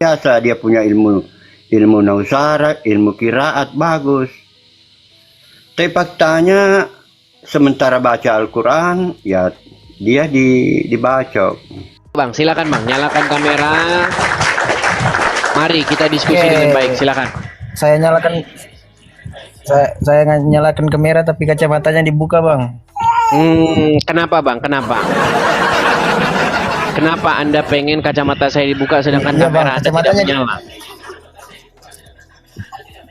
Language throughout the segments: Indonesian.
biasa dia punya ilmu nausara, ilmu kiraat bagus. Tapi faktanya sementara baca Al-Quran, ya dia dibacok. Bang, silakan Bang, nyalakan kamera. Mari kita diskusi dengan baik, silakan. Saya nyalakan kamera tapi kacamatanya dibuka, Bang. Kenapa Bang? Kenapa? Kenapa Anda pengen kacamata saya dibuka sedangkan kamera Anda tidak menyala?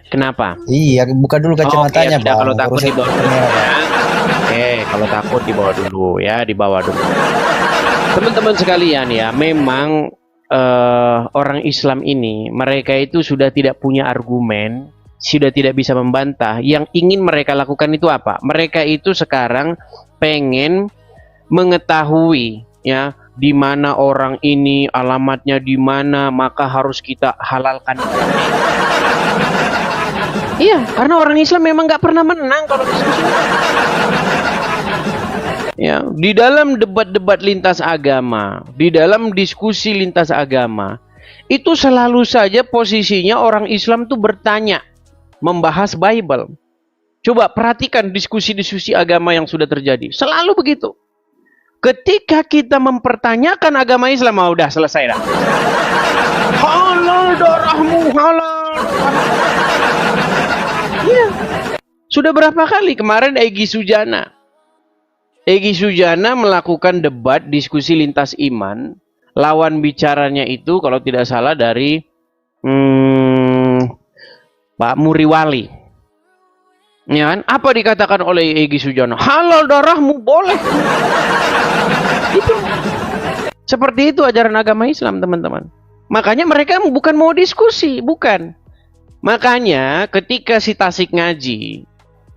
Kenapa? Iya, buka dulu kacamatanya, Bang. Kalau takut dibawa dulu ya. Kalau takut dibawa dulu ya, dibawa dulu. Teman-teman sekalian ya, memang orang Islam ini, mereka itu sudah tidak punya argumen, sudah tidak bisa membantah. Yang ingin mereka lakukan itu apa? Mereka itu sekarang pengen mengetahui ya, di mana orang ini, alamatnya di mana, maka harus kita halalkan. Iya, karena orang Islam memang nggak pernah menang kalau diskusi. Ya, di dalam debat-debat lintas agama, di dalam diskusi lintas agama, itu selalu saja posisinya orang Islam tuh bertanya, membahas Bible. Coba perhatikan diskusi-diskusi agama yang sudah terjadi, selalu begitu. Ketika kita mempertanyakan agama Islam, udah selesai dah. Halal darahmu, halal. Iya. Sudah berapa kali kemarin Egy Sujana melakukan debat diskusi lintas iman. Lawan bicaranya itu kalau tidak salah dari Pak Muriwali. Ya kan? Apa dikatakan oleh Egy Sujana? Halal darahmu, boleh. Itu. Seperti itu ajaran agama Islam, teman-teman. Makanya mereka bukan mau diskusi, bukan. Makanya ketika si Tasik Ngaji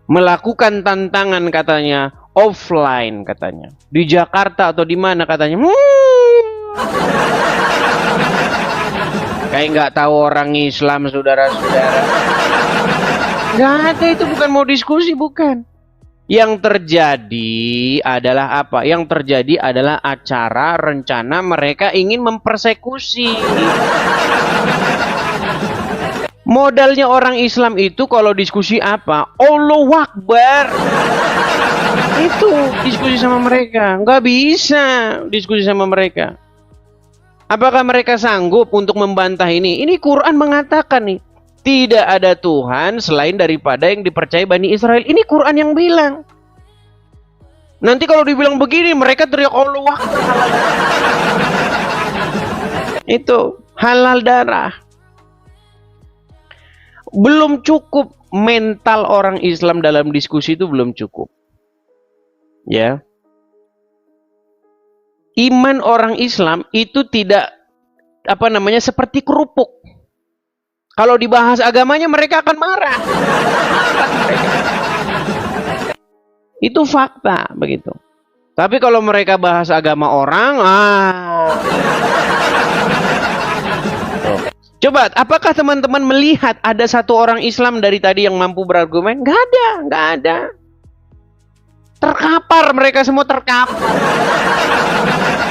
melakukan tantangan katanya offline katanya di Jakarta atau di mana katanya, kayak nggak tahu orang Islam, saudara-saudara. Nggak ada, itu bukan mau diskusi, bukan. Yang terjadi adalah apa? Yang terjadi adalah acara rencana mereka ingin mempersekusi. Modalnya orang Islam itu kalau diskusi apa? Allahu Akbar. Itu diskusi sama mereka. Nggak bisa diskusi sama mereka. Apakah mereka sanggup untuk membantah ini? Ini Quran mengatakan nih, tidak ada Tuhan selain daripada yang dipercayai Bani Israel. Ini Quran yang bilang. Nanti kalau dibilang begini, mereka teriak Allahu Akbar. Itu halal darah. Belum cukup mental orang Islam dalam diskusi itu, belum cukup. Ya. Iman orang Islam itu tidak seperti kerupuk. Kalau dibahas agamanya mereka akan marah. Itu fakta begitu. Tapi kalau mereka bahas agama orang, Coba, apakah teman-teman melihat ada satu orang Islam dari tadi yang mampu berargumen? Nggak ada. Terkapar, mereka semua terkapar.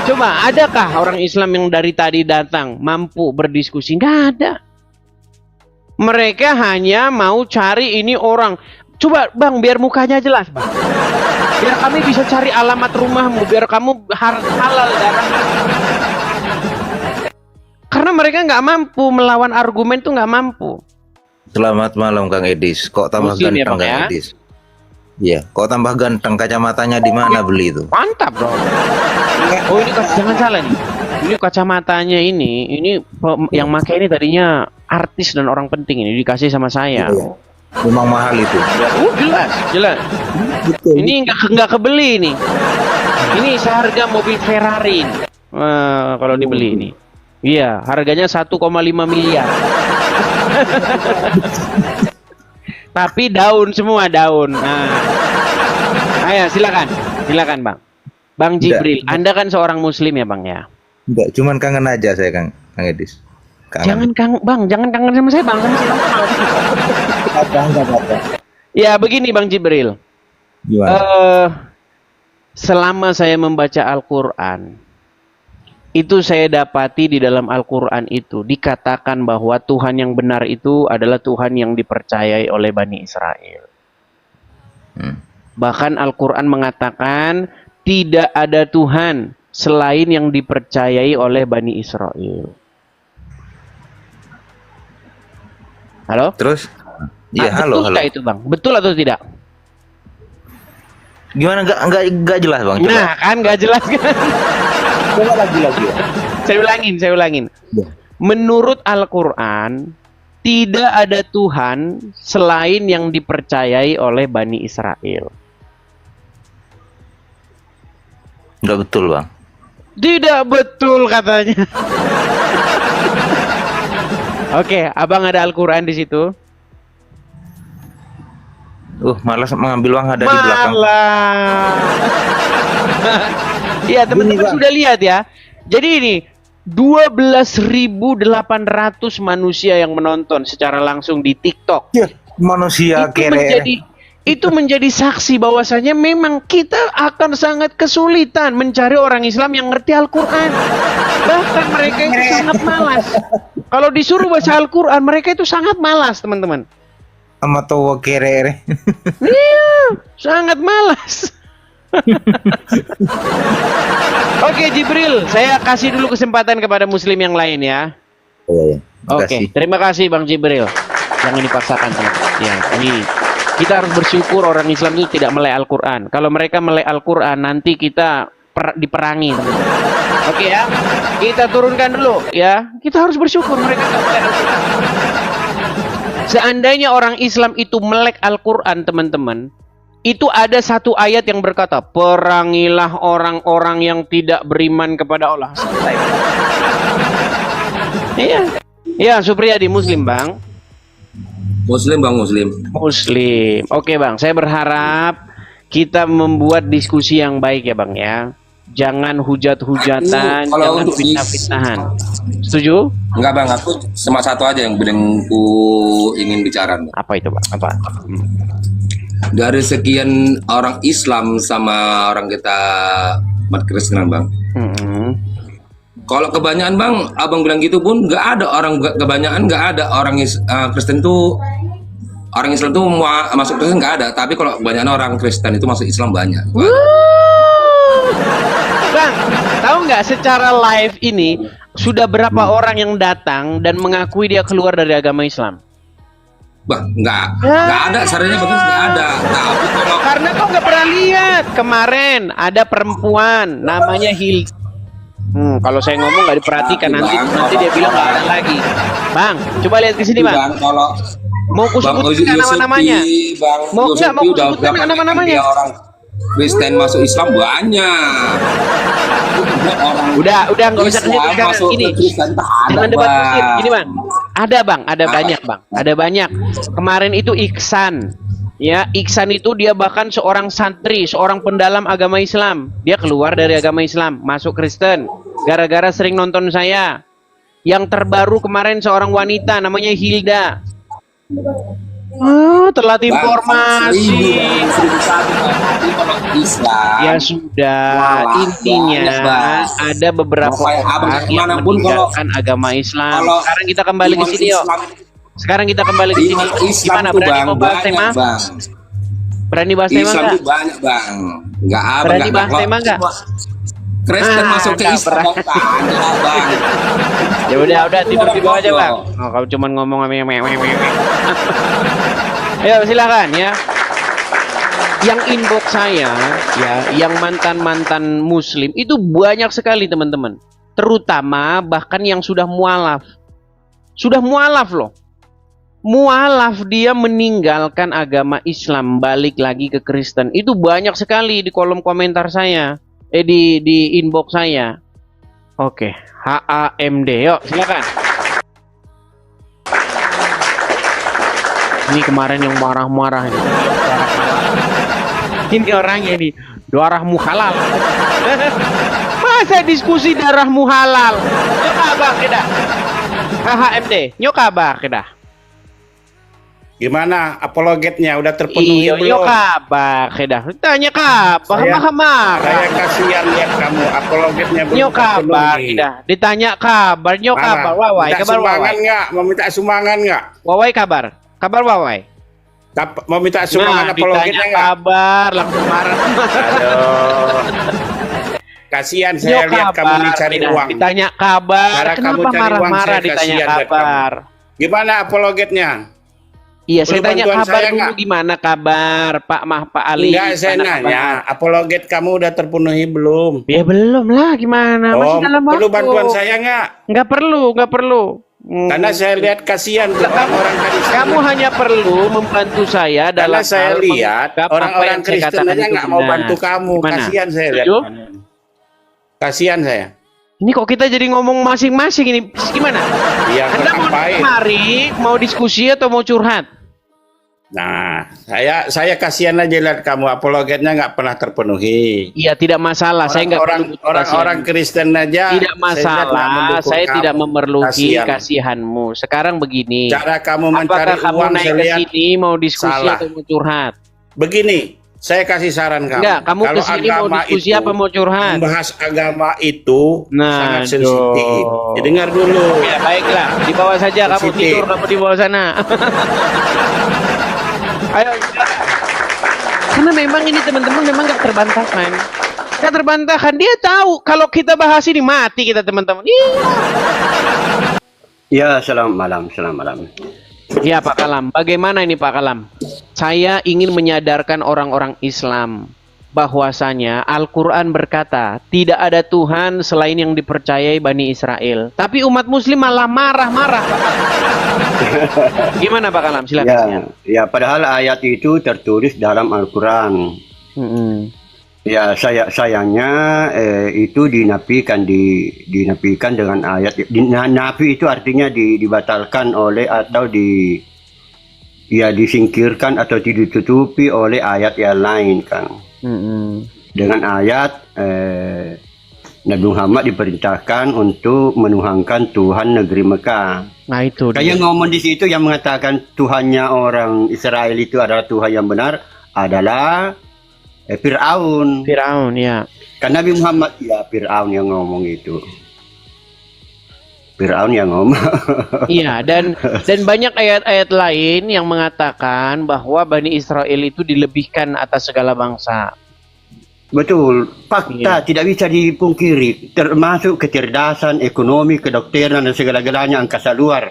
Coba, adakah orang Islam yang dari tadi datang mampu berdiskusi? Nggak ada. Mereka hanya mau cari ini orang. Coba Bang, biar mukanya jelas Bang. Biar kami bisa cari alamat rumahmu, biar kamu halal darah. Karena mereka nggak mampu melawan argumen, tuh nggak mampu. Selamat malam Kang Edis. Kok tambah Muslim ganteng ya, Kang Edis? Iya, kok tambah ganteng, kacamatanya di mana beli itu? Mantap dong. Oh ini jangan salah nih. Ini kacamatanya ini yang pakai ini tadinya artis dan orang penting, ini dikasih sama saya. Iya. Memang mahal itu. Oh jelas. Betul. Ini nggak kebeli ini. Ini seharga mobil Ferrari. Kalau dibeli ini. Iya, harganya 1,5 miliar. Tapi daun semua, daun. Nah. Ayo silakan Bang. Bang Jibril, Anda kan seorang muslim ya Bang ya? Enggak, cuman kangen aja saya Kang Edis. Jangan kangen sama saya Bang, sama Apa. Ya begini Bang Jibril. Gimana? Selama saya membaca Al-Quran, Itu saya dapati di dalam Al-Quran itu dikatakan bahwa Tuhan yang benar itu adalah Tuhan yang dipercayai oleh Bani Israel. Bahkan Al-Quran mengatakan tidak ada Tuhan selain yang dipercayai oleh Bani Israel. Halo? Terus? Iya, halo, betul halo. nggak itu bang? Betul atau tidak? Gimana nggak jelas bang? Coba. Nah kan nggak jelas kan? Coba lagi ya. Saya ulangin. Ya. Menurut Al-Quran, tidak ada Tuhan selain yang dipercayai oleh Bani Israel. Nggak betul bang. Tidak betul katanya. Oke, abang ada Al-Quran di situ. Malas mengambil uang ada di belakang. Malah. Iya teman-teman sudah lihat ya. Jadi ini 12.800 manusia yang menonton secara langsung di TikTok. Ya, manusia kere. Itu menjadi saksi bahwasanya memang kita akan sangat kesulitan mencari orang Islam yang ngerti Al-Quran. Bahkan mereka itu sangat malas. Kalau disuruh baca Al-Quran, mereka itu sangat malas, teman-teman. Sama tua kere. Iya, sangat malas. Oke, Jibril, saya kasih dulu kesempatan kepada Muslim yang lain ya. Iya. Oke, terima kasih Bang Jibril. Jangan dipaksakan, teman-teman. Ya, ini kita harus bersyukur orang Islam itu tidak melek Al-Quran. Kalau mereka melek Al-Quran, nanti kita diperangi. Oke ya, kita turunkan dulu ya. Kita harus bersyukur mereka tidak melek Al-Quran. Seandainya orang Islam itu melek Al-Quran, teman-teman, itu ada satu ayat yang berkata, perangilah orang-orang yang tidak beriman kepada Allah. Selesai. Iya. Ya, Supriyadi Muslim, Bang. Muslim bang, Muslim. Muslim. Oke bang, saya berharap kita membuat diskusi yang baik ya bang ya. Jangan hujat-hujatan, jangan fitnah-fitnahan. Setuju? Enggak bang, aku cuma satu aja yang ku ingin bicara. Apa itu bang? Apa? Dari sekian orang Islam sama orang kita umat Kristen bang. Kalau kebanyakan bang, abang bilang gitu pun nggak ada orang kebanyakan nggak ada orang Kristen tuh orang Islam tuh masuk Kristen nggak ada. Tapi kalau kebanyakan orang Kristen itu masuk Islam banyak. Bang, tahu nggak secara live ini sudah berapa orang yang datang dan mengakui dia keluar dari agama Islam? Bah, nggak ada. Sarannya bagus nggak ada. Tapi kalau karena kau nggak pernah lihat kemarin ada perempuan namanya kalau saya ngomong nggak diperhatikan nanti dia bilang nggak ada lagi. Bang, coba lihat ke sini bang. Kalau mau kusebutkan nama-namanya? Mau kusebutkan nama-namanya? Orang Kristen masuk Islam banyak. Udah nggak usah kesebutkan gini. Jangan debat kusir. Gini bang, ada bang, ada banyak bang, ada banyak. Kemarin itu Iksan. Ya, Iksan itu dia bahkan seorang santri, seorang pendalam agama Islam. Dia keluar dari agama Islam, masuk Kristen. Gara-gara sering nonton saya. Yang terbaru kemarin seorang wanita namanya Hilda. Telat informasi. Ya sudah, intinya ada beberapa orang yang meninggalkan agama Islam. Sekarang kita kembali ke sini yuk. Sekarang kita kembali ke sini. Gimana, berani mau bahas tema? Berani bahas tema Islam enggak? Banyak bang. Enggak apa. Berani bahas tema enggak? Kristen masuk ke Islam bang. Ya udah tidur di bawah aja bang. Oh, kalau cuma ngomong ayo silakan ya. Yang inbox saya ya, yang mantan Muslim itu banyak sekali teman-teman. Terutama bahkan yang sudah mualaf. Sudah mualaf loh. Mualaf dia meninggalkan agama Islam, balik lagi ke Kristen. Itu banyak sekali di kolom komentar saya. Di inbox saya. Oke, HAMD. Yuk, silakan. Ini kemarin yang marah-marah ini. Ini orangnya nih, darahmu halal. Masa diskusi darahmu halal? Nyok abah kita. HHMD, nyok abah kita. Gimana apologetnya udah terpenuhi Iyo, belum? iyo kabar, kedah. Tanya kabar, Saya- marah. Saya kasihan lihat kamu apologetnya belum Nyo kabar, terpenuhi. kedah. Ditanya kabar, nyo Mana? kabar, wawai, Minta kabar sumbangan wawai. nggak? Mau minta sumbangan nggak? Wawai kabar, kabar wawai. Mau minta sumbangan Nah, apologetnya ditanya nggak? kabar, langsung marah. Aduh. Kasihan Nyo saya lihat kamu kabar, dicari kedah. uang. Ditanya kabar, Cara kamu kenapa cari uang, marah-marah saya ditanya kasihan lihat kabar? Gimana apologetnya? Iya, saya Perlu tanya bantuan kabar saya dulu nggak? gimana kabar Pak Ali? Enggak, saya Gimana nanya, kabar? apologet kamu udah terpenuhi belum? Ya belum lah, gimana? Masih Oh, dalam waktu. perlu bantuan saya nggak? Nggak perlu, nggak perlu. Karena saya lihat kasihan tuh orang-orang tadi. Kamu hanya perlu membantu saya Karena dalam saya hal lihat menganggap apa orang-orang yang saya Kristen katakan aja itu nggak mau benar. bantu kamu. Gimana? Kasihan saya lihat. Setuju? Kasihan saya. Ini kok kita jadi ngomong masing-masing ini? Gimana? Iya, Anda mau ngapain? mari, mau diskusi atau mau curhat? Nah, saya kasihan aja lihat kamu apologetnya nggak pernah terpenuhi. Iya, tidak masalah. Saya nggak perlu butuh Orang-orang kasihan. Kristen aja Tidak saya lihat nggak masalah. mendukung Saya kamu. tidak memerlukan Kasihan. kasihanmu. Sekarang begini. Cara kamu mencari Apakah kamu uang naik saya ke lihat sini mau diskusi salah. atau mau curhat? begini. Saya kasih saran kamu. Enggak, kamu Kalau ke sini mau agama diskusi itu, apa mau curhat? membahas agama itu Nah, sangat sensitif. aduh. Ya, dengar dulu. Ya, baiklah. Di bawah saja kamu Positif. tidur, kamu di bawah sana. Ayo. Karena memang ini teman-teman memang nggak terbantahkan. Nggak terbantahkan. Dia tahu kalau kita bahas ini mati kita teman-teman. Iya. Ya, selamat malam, selamat malam. Ya Pak Kalam, bagaimana ini Pak Kalam? Saya ingin menyadarkan orang-orang Islam bahwasanya Al-Quran berkata tidak ada Tuhan selain yang dipercayai Bani Israel. Tapi umat Muslim malah marah-marah. Pak Kalam. Gimana Pak Kalam? Silakan. Ya, padahal ayat itu tertulis dalam Al-Quran. Ya, sayangnya itu dinafikan dengan ayat. Nafi itu artinya dibatalkan oleh atau disingkirkan atau ditutupi oleh ayat yang lain kan. Dengan ayat Nabi Muhammad diperintahkan untuk menuhankan Tuhan negeri Mekah. Nah itu Kayak ngomong di situ yang mengatakan Tuhannya orang Israel itu adalah Tuhan yang benar adalah Fir'aun. Firaun ya. Kan Nabi Muhammad ya Fir'aun yang ngomong itu. Fir'aun yang ngomong. Iya, dan banyak ayat-ayat lain yang mengatakan bahwa Bani Israel itu dilebihkan atas segala bangsa. Betul, fakta tidak bisa dipungkiri, termasuk kecerdasan, ekonomi, kedokteran dan segala-galanya angkasa luar.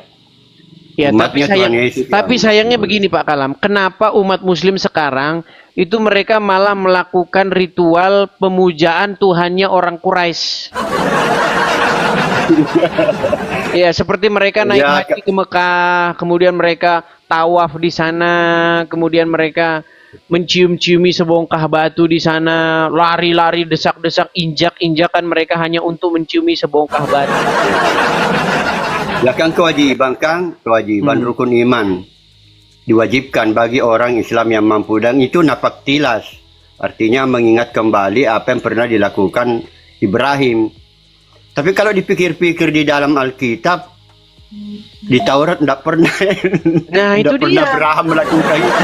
Ya, Umatnya Tuhan Yesus tapi yang- sayangnya begini Pak Kalam, kenapa umat Muslim sekarang itu mereka malah melakukan ritual pemujaan Tuhannya orang Quraisy? Ya, seperti mereka naik Ya, haji ke Mekah, kemudian mereka tawaf di sana, kemudian mereka mencium-ciumi sebongkah batu di sana, lari-lari, desak-desak, injak-injakan mereka hanya untuk menciumi sebongkah batu. Ya kan kewajiban rukun iman diwajibkan bagi orang Islam yang mampu, dan itu napak tilas, artinya mengingat kembali apa yang pernah dilakukan Ibrahim. Tapi kalau dipikir-pikir di dalam Alkitab, di Taurat tidak pernah, Nah, itu tidak pernah dia. Abraham melakukan itu.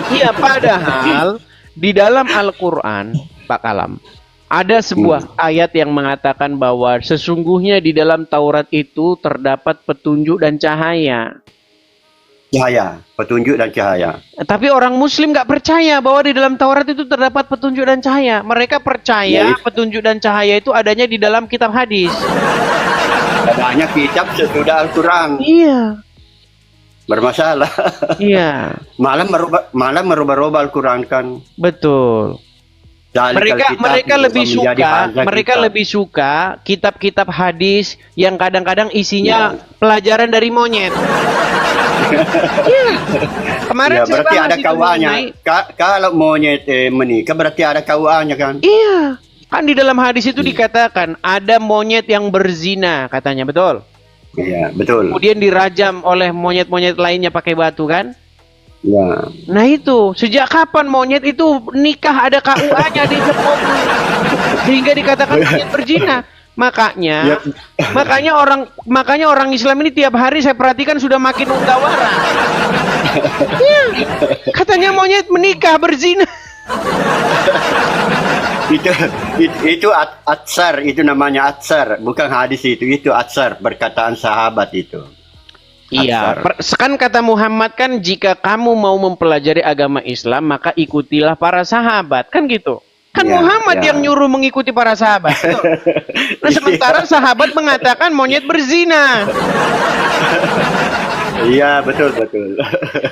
Iya, padahal di dalam Al-Quran, Pak Kalam, ada sebuah ayat yang mengatakan bahwa sesungguhnya di dalam Taurat itu terdapat petunjuk dan cahaya. Cahaya, petunjuk dan cahaya. Tapi orang Muslim nggak percaya bahwa di dalam Taurat itu terdapat petunjuk dan cahaya. Mereka percaya petunjuk dan cahaya itu adanya di dalam kitab hadis. Adanya kitab sesudah Al-Quran. Iya, Bermasalah. iya, Malah merubah-rubah Al-Quran kan. betul. Mereka lebih suka kitab-kitab hadis yang kadang-kadang isinya pelajaran dari monyet. Iya. Kemarin Ya, saya berarti bahas ada itu kawannya. mengenai- Kalau monyet menikah berarti ada kawannya kan? Iya. Kan di dalam hadis itu dikatakan ada monyet yang berzina, katanya, betul. Iya, betul. Kemudian dirajam oleh monyet-monyet lainnya pakai batu kan? Ya. Nah itu, sejak kapan monyet itu nikah ada KUA-nya di Jepang? Sehingga dikatakan monyet berzina. Makanya makanya orang Islam ini tiap hari saya perhatikan sudah makin ungkawara. Iya. Katanya monyet menikah berzina. itu atsar, itu namanya atsar, bukan hadis itu atsar, perkataan sahabat itu. Iya, kan kata Muhammad kan jika kamu mau mempelajari agama Islam maka ikutilah para sahabat, kan gitu. Kan Ya, Muhammad ya. yang nyuruh mengikuti para sahabat. Betul. Nah, sementara sahabat mengatakan monyet berzina. Iya, betul.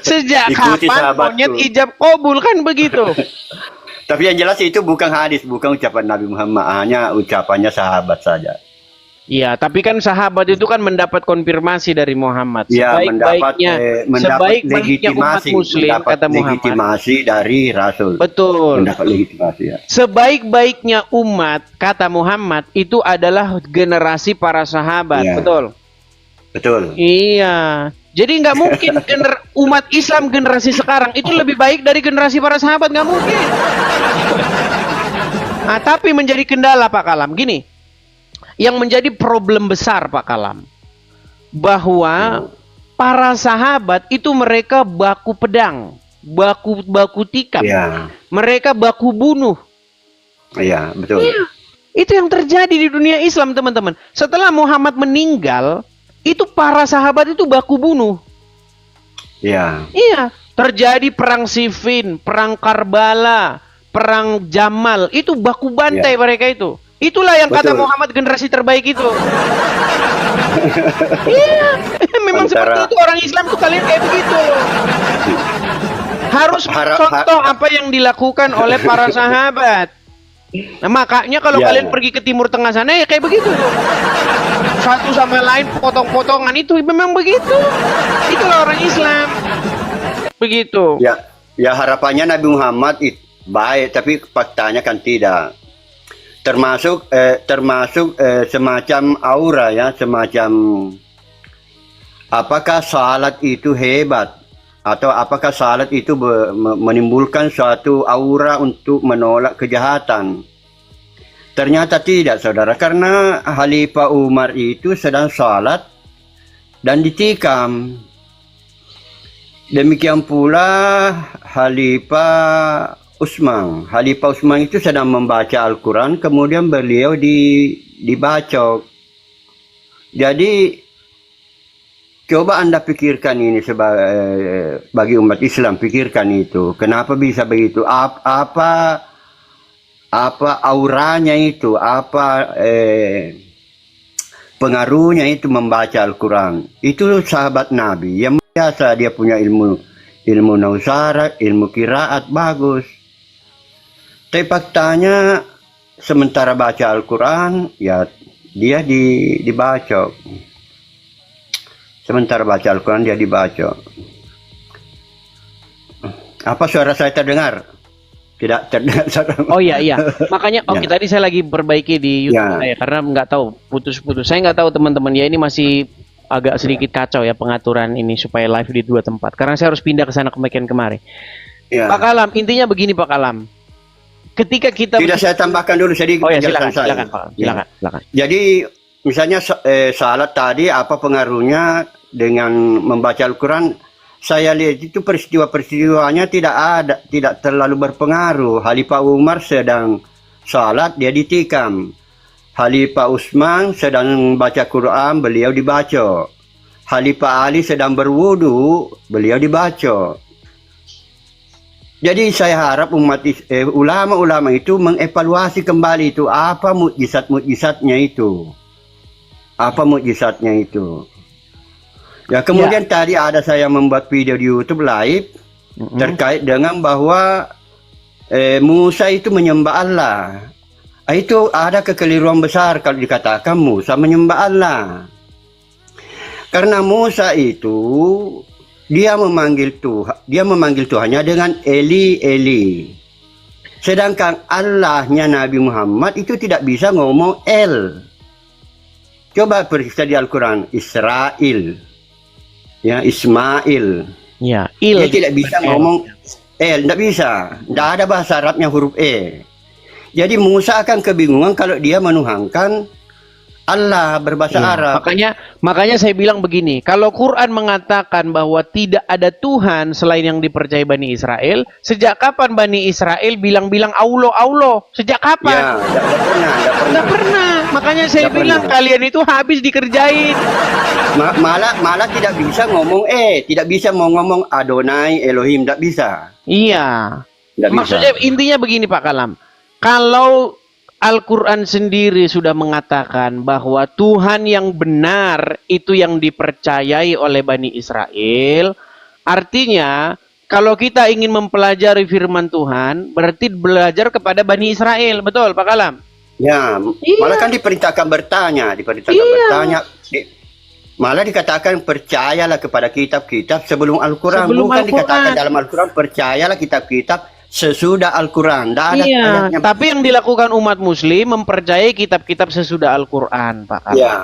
Sejak Ikuti kapan sahabatku. monyet ijab kabul, kan begitu? Tapi yang jelas itu bukan hadis, bukan ucapan Nabi Muhammad, hanya ucapannya sahabat saja. Iya, tapi kan sahabat itu kan mendapat konfirmasi dari Muhammad. Ya, mendapat Sebaik-baiknya umat legitimasi, Muslim, mendapat kata Muhammad. legitimasi dari Rasul. Betul. Mendapat legitimasi ya. Sebaik-baiknya umat, kata Muhammad, itu adalah generasi para sahabat. Iya. Betul. Betul. Iya. Jadi nggak mungkin umat Islam generasi sekarang itu lebih baik dari generasi para sahabat, nggak mungkin. Nah, tapi menjadi kendala Pak Kalam gini. Yang menjadi problem besar Pak Kalam, bahwa para sahabat itu mereka baku pedang, baku tikam, Iya. mereka baku bunuh. Iya, betul. Iya. Itu yang terjadi di dunia Islam, teman-teman. Setelah Muhammad meninggal, itu para sahabat itu baku bunuh. Iya. Iya, terjadi perang Siffin, perang Karbala, perang Jamal, itu baku bantai Iya. mereka itu. Itulah yang kata Betul. Muhammad generasi terbaik itu. Iya, memang seperti itu orang Islam tuh, kalian kayak begitu. Harus contoh apa yang dilakukan oleh para sahabat. Nah, makanya kalau Ya. kalian pergi ke Timur Tengah sana ya kayak begitu tuh. Satu sama lain potong-potongan, itu memang begitu. Itulah orang Islam. Begitu. Ya harapannya Nabi Muhammad baik, tapi faktanya kan tidak. Termasuk semacam aura ya, semacam apakah salat itu hebat atau apakah salat itu menimbulkan suatu aura untuk menolak kejahatan. Ternyata tidak, saudara, karena Khalifah Umar itu sedang salat dan ditikam. Demikian pula Khalifah Utsman itu sedang membaca Al-Quran, kemudian beliau dibacok. Jadi coba Anda pikirkan ini bagi umat Islam, pikirkan itu. Kenapa bisa begitu? Apa auranya itu? Apa pengaruhnya itu membaca Al-Quran? Itu sahabat Nabi yang biasa, dia punya ilmu nausarat, ilmu qiraat bagus. Tapi faktanya sementara baca Al-Quran, ya dia dibacok. Sementara baca Al-Quran dia dibacok. Apa suara saya terdengar? Tidak terdengar suara. Oh iya. Makanya oke, tadi saya lagi perbaiki di YouTube saya karena nggak tahu putus-putus. Saya nggak tahu teman-teman ya, ini masih agak sedikit kacau ya pengaturan ini supaya live di 2 tempat. Karena saya harus pindah ke sana kemari. Ya. Pak Kalam, intinya begini Pak Kalam. Ketika kita Tidak, saya tambahkan dulu sedikit. Oh ya, penjelasan saya. silakan Pak. Silakan. Jadi misalnya salat tadi apa pengaruhnya dengan membaca Al-Quran? Saya lihat itu peristiwanya tidak terlalu berpengaruh. Khalifah Umar sedang salat, dia ditikam. Khalifah Utsman sedang baca Quran, beliau dibacok. Khalifah Ali sedang berwudu, beliau dibacok. Jadi saya harap ulama-ulama itu mengevaluasi kembali itu apa mukjizat-mukjizatnya itu. Apa mukjizatnya itu. Ya, kemudian tadi ada saya membuat video di YouTube live terkait dengan bahwa Musa itu menyembah Allah. Itu ada kekeliruan besar kalau dikatakan Musa menyembah Allah. Karena Musa itu dia memanggil Tuhannya dengan Eli, Eli. Sedangkan Allahnya Nabi Muhammad itu tidak bisa ngomong El. Coba periksa di Al-Quran, Israel, ya, Ismail. Ya, Dia tidak bisa ngomong El, tidak bisa. Tidak ada bahasa Arabnya huruf E. Jadi Musa akan kebingungan kalau dia menuhankan Allah berbahasa Arab. Makanya saya bilang begini, kalau Quran mengatakan bahwa tidak ada Tuhan selain yang dipercayai Bani Israel, sejak kapan Bani Israel bilang-bilang Allah Allah? Sejak Ya, kapan? Nggak pernah. Makanya saya bilang kalian itu habis dikerjain. Malah tidak bisa ngomong tidak bisa mau ngomong Adonai Elohim, tidak bisa. Iya. Tidak bisa. Maksudnya intinya begini Pak Kalam. Kalau Al-Quran sendiri sudah mengatakan bahwa Tuhan yang benar itu yang dipercayai oleh Bani Israel. Artinya, kalau kita ingin mempelajari firman Tuhan, berarti belajar kepada Bani Israel. Betul, Pak Kalam? Ya, malah kan diperintahkan bertanya. Bertanya. Malah dikatakan percayalah kepada kitab-kitab sebelum Al-Quran. Bukan dikatakan dalam Al-Quran percayalah kitab-kitab sesudah Al-Quran. Iya, tapi yang dilakukan umat muslim mempercayai kitab-kitab sesudah Al-Quran, Pak Kalam. Ya,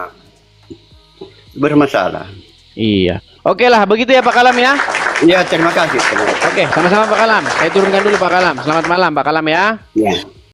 bermasalah. Iya. Oke lah, begitu ya Pak Kalam ya. Ya, terima kasih. Oke, sama-sama Pak Kalam. Saya turunkan dulu Pak Kalam. Selamat malam Pak Kalam ya. Ya.